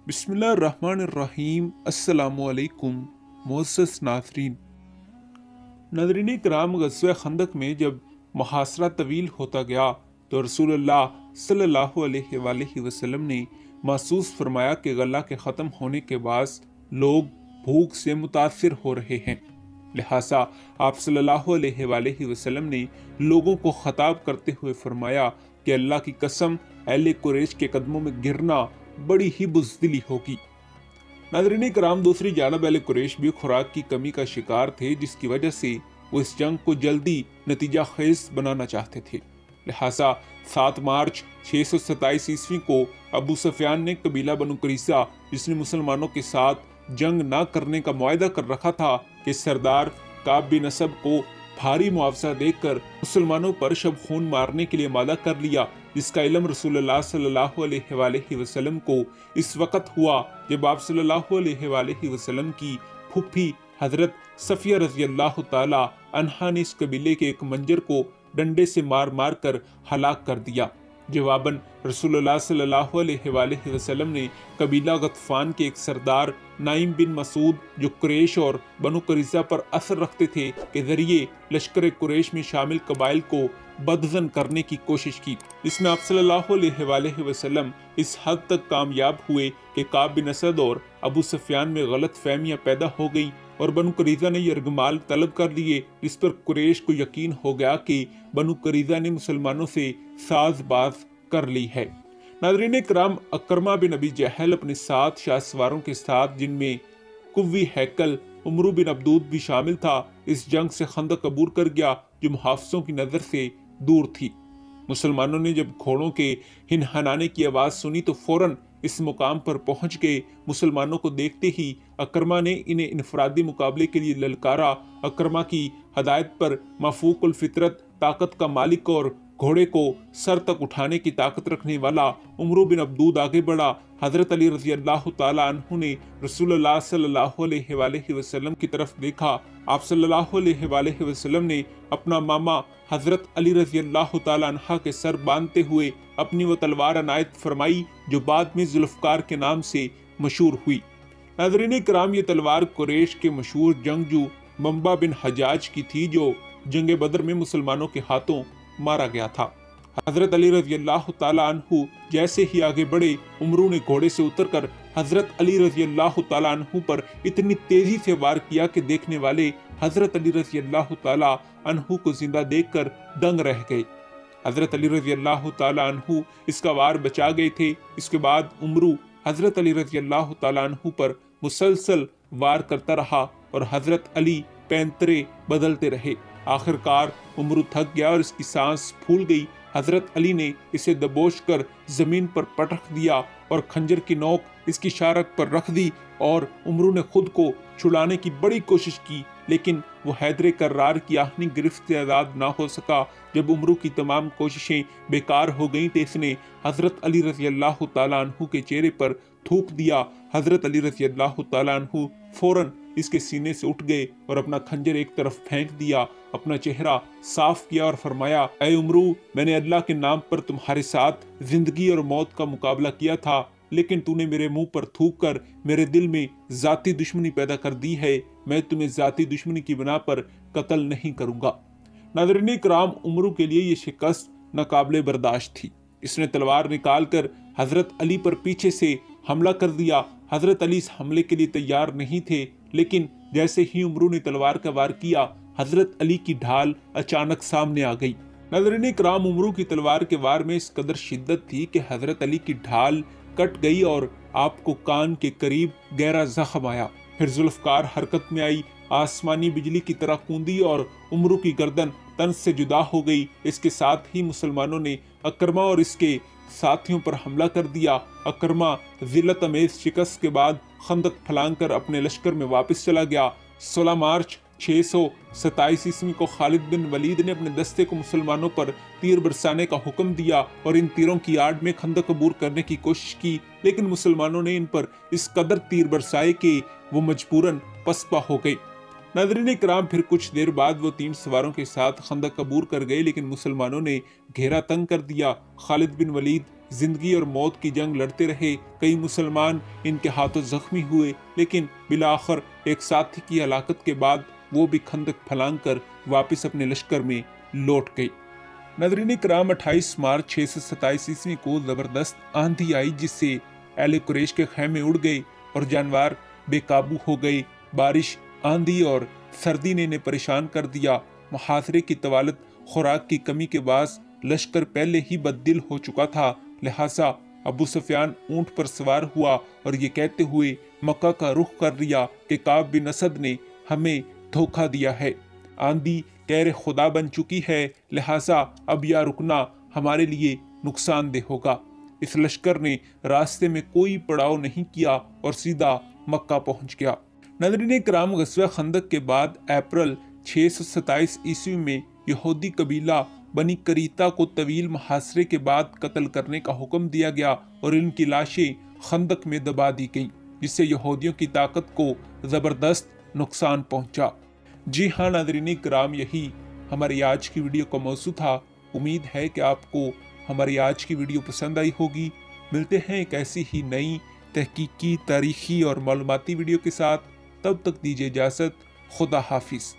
بسم اللہ الرحمن الرحیم۔ السلام علیکم معزز ناظرین کرام، غزوہ خندق میں جب محاصرہ طویل ہوتا گیا تو رسول اللہ صلی اللہ علیہ وآلہ وسلم نے محسوس فرمایا کہ غلہ کے ختم ہونے کے بعد لوگ بھوک سے متاثر ہو رہے ہیں۔ لہٰذا آپ صلی اللہ علیہ وآلہ وسلم نے لوگوں کو خطاب کرتے ہوئے فرمایا کہ اللہ کی قسم، اہل قریش کے قدموں میں گرنا بڑی ہی بزدلی ہوگی۔ ناظرین کرام، دوسری جانب اہل قریش بھی خوراک کی کمی کا شکار تھے، جس کی وجہ سے وہ اس جنگ کو جلدی نتیجہ خیز بنانا چاہتے تھے۔ لہٰذا 7 مارچ 627 عیسوی کو ابو سفیان نے قبیلہ بنو قریظہ، جس نے مسلمانوں کے ساتھ جنگ نہ کرنے کا معاہدہ کر رکھا تھا، کہ سردار کعب بن اسد کو بھاری معاوضہ دے کر مسلمانوں پر شب خون مارنے کے لیے آمادہ کر لیا، جس کا علم رسول اللہ صلی اللہ علیہ وآلہ وسلم کو اس وقت ہوا جب آپ صلی اللہ علیہ وآلہ وسلم کی پھپھی حضرت صفیہ رضی اللہ تعالی عنہا نے اس قبیلے کے ایک منجر کو ڈنڈے سے مار مار کر ہلاک کر دیا۔ جواباً رسول اللہ صلی اللہ علیہ وآلہ وسلم نے قبیلہ غطفان کے ایک سردار نعیم بن مسعود، جو قریش اور بنو قریظہ پر اثر رکھتے تھے، کے ذریعے لشکر قریش میں شامل قبائل کو بدظن کرنے کی کوشش کی۔ اس میں آپ صلی اللہ علیہ وآلہ وسلم اس حد تک کامیاب ہوئے کہ کعب بن اسد اور ابو سفیان میں غلط فہمیاں پیدا ہو گئیں اور بنو قریظہ نے یرغمال طلب کر لیے، جس پر قریش کو یقین ہو گیا کہ بنو قریظہ نے مسلمانوں سے ساز باز کر لی ہے۔ ناظرین کرام، اکرمہ بن ابی جہل اپنے 7 شاہ سواروں کے ساتھ، جن میں قوی ہیکل عمرو بن عبدود بھی شامل تھا، اس جنگ سے خندق عبور کر گیا، جو محافظوں کی نظر سے دور تھی۔ مسلمانوں نے جب گھوڑوں کے ہنہنانے کی آواز سنی تو فوراً اس مقام پر پہنچ گئے۔ مسلمانوں کو دیکھتے ہی اکرمہ نے انہیں انفرادی مقابلے کے لیے للکارا۔ اکرمہ کی ہدایت پر مافوق الفطرت طاقت کا مالک اور گھوڑے کو سر تک اٹھانے کی طاقت رکھنے والا عمرو بن عبدود آگے بڑھا۔ حضرت علی رضی اللہ تعالی عنہ نے رسول اللہ صلی اللہ علیہ وآلہ وسلم کی طرف دیکھا۔ آپ صلی اللہ علیہ وآلہ وسلم نے اپنا ماما حضرت علی رضی اللہ تعالی عنہ کے سر باندھتے ہوئے اپنی وہ تلوار عنایت فرمائی، جو بعد میں ذوالفقار کے نام سے مشہور ہوئی۔ ناظرین کرام، یہ تلوار قریش کے مشہور جنگجو منبع بن حجاج کی تھی، جو جنگ بدر میں مسلمانوں کے ہاتھوں مارا گیا تھا۔ حضرت علی رضی اللہ تعالی عنہ جیسے ہی آگے بڑھے، عمرو نے گھوڑے سے اتر کر حضرت علی رضی اللہ تعالی عنہ پر اتنی تیزی سے وار کیا کہ دیکھنے والے حضرت علی رضی اللہ تعالی عنہ کو زندہ دیکھ کر دنگ رہ گئے۔ حضرت علی رضی اللہ تعالی عنہ اس کا وار بچا گئے تھے۔ اس کے بعد عمرو حضرت علی رضی اللہ تعالی عنہ پر مسلسل وار کرتا رہا اور حضرت علی پینترے بدلتے رہے۔ آخر کار عمرو تھک گیا اور اس کی سانس پھول گئی۔ حضرت علی نے اسے دبوچ کر زمین پر پٹخ دیا اور خنجر کی نوک اس کی شارک پر رکھ دی، اور عمرو نے خود کو چھڑانے کی بڑی کوشش کی، لیکن وہ حیدر کرار کی آہنی گرفت سے آزاد نہ ہو سکا۔ جب عمرو کی تمام کوششیں بیکار ہو گئیں تو اس نے حضرت علی رضی اللہ تعالیٰ عنہ کے چہرے پر تھوک دیا۔ حضرت علی رضی اللہ تعالیٰ عنہ فوراً اس کے سینے سے اٹھ گئے اور اپنا خنجر ایک طرف پھینک دیا، اپنا چہرہ صاف کیا اور فرمایا، اے عمرو، میں نے اللہ کے نام پر تمہارے ساتھ زندگی اور موت کا مقابلہ کیا تھا، لیکن تو نے میرے منہ پر تھوک کر میرے دل میں ذاتی دشمنی پیدا کر دی ہے۔ میں تمہیں ذاتی دشمنی کی بنا پر قتل نہیں کروں گا۔ ناظرین کرام، عمرو کے لیے یہ شکست ناقابل برداشت تھی۔ اس نے تلوار نکال کر حضرت علی پر پیچھے سے حملہ کر دیا۔ حضرت علی اس حملے کے لیے تیار نہیں تھے، لیکن جیسے ہی عمرو نے تلوار کا وار کیا، حضرت علی کی ڈھال اچانک سامنے آ گئی۔ ناظرین کرام، عمرو کی تلوار کے وار میں اس قدر شدت تھی کہ حضرت علی کی ڈھال کٹ گئی اور آپ کو کان کے قریب گہرا زخم آیا۔ پھر ذوالفقار حرکت میں آئی، آسمانی بجلی کی طرح کوندی اور عمرو کی گردن تن سے جدا ہو گئی۔ اس کے ساتھ ہی مسلمانوں نے اکرمہ اور اس کے ساتھیوں پر حملہ کر دیا۔ اکرمہ ذلت امیز شکست کے بعد خندق پھلانگ کر اپنے لشکر میں واپس چلا گیا۔ 16 مارچ 627 عیسوی کو خالد بن ولید نے اپنے دستے کو مسلمانوں پر تیر برسانے کا حکم دیا اور ان تیروں کی آڑ میں خندق عبور کرنے کی کوشش کی، لیکن مسلمانوں نے ان پر اس قدر تیر برسائے کہ وہ مجبوراً پسپا ہو گئے۔ ناظرین کرام، پھر کچھ دیر بعد وہ 3 سواروں کے ساتھ خندق عبور کر گئے، لیکن مسلمانوں نے گھیرا تنگ کر دیا۔ خالد بن ولید زندگی اور موت کی جنگ لڑتے رہے، کئی مسلمان ان کے ہاتھوں زخمی ہوئے، لیکن بالآخر ایک ساتھی کی ہلاکت کے بعد وہ بھی خندق پھلانگ کر واپس اپنے لشکر میں لوٹ گئی۔ ناظرین کرام، 28 مارچ 627 عیسوی کو زبردست آندھی آئی جس سے اہل قریش کے خیمے اڑ گئے اور جانور بے قابو ہو گئے۔ بارش، آندھی اور سردی نے انہیں پریشان کر دیا۔ محاصرے کی طوالت، خوراک کی کمی کے باعث لشکر پہلے ہی بددل ہو چکا تھا، لہٰذا ابو سفیان اونٹ پر سوار ہوا اور یہ کہتے ہوئے مکہ کا رخ کر لیا کہ کعب بن اسد نے ہمیں دھوکہ دیا ہے، آندھی کہر خدا بن چکی ہے، لہٰذا اب یہ رکنا ہمارے لیے نقصان دہ ہوگا۔ اس لشکر نے راستے میں کوئی پڑاؤ نہیں کیا اور سیدھا مکہ پہنچ گیا۔ ناظرین کرام، غزوہ خندق کے بعد اپریل 627 عیسوی میں یہودی قبیلہ بنی قریظہ کو طویل محاصرے کے بعد قتل کرنے کا حکم دیا گیا اور ان کی لاشیں خندق میں دبا دی گئیں، جس سے یہودیوں کی طاقت کو زبردست نقصان پہنچا۔ جی ہاں ناظرین کرام، یہی ہماری آج کی ویڈیو کا موضوع تھا۔ امید ہے کہ آپ کو ہماری آج کی ویڈیو پسند آئی ہوگی۔ ملتے ہیں ایک ایسی ہی نئی تحقیقی، تاریخی اور معلوماتی ویڈیو کے ساتھ، تب تک دیجیے اجازت۔ خدا حافظ۔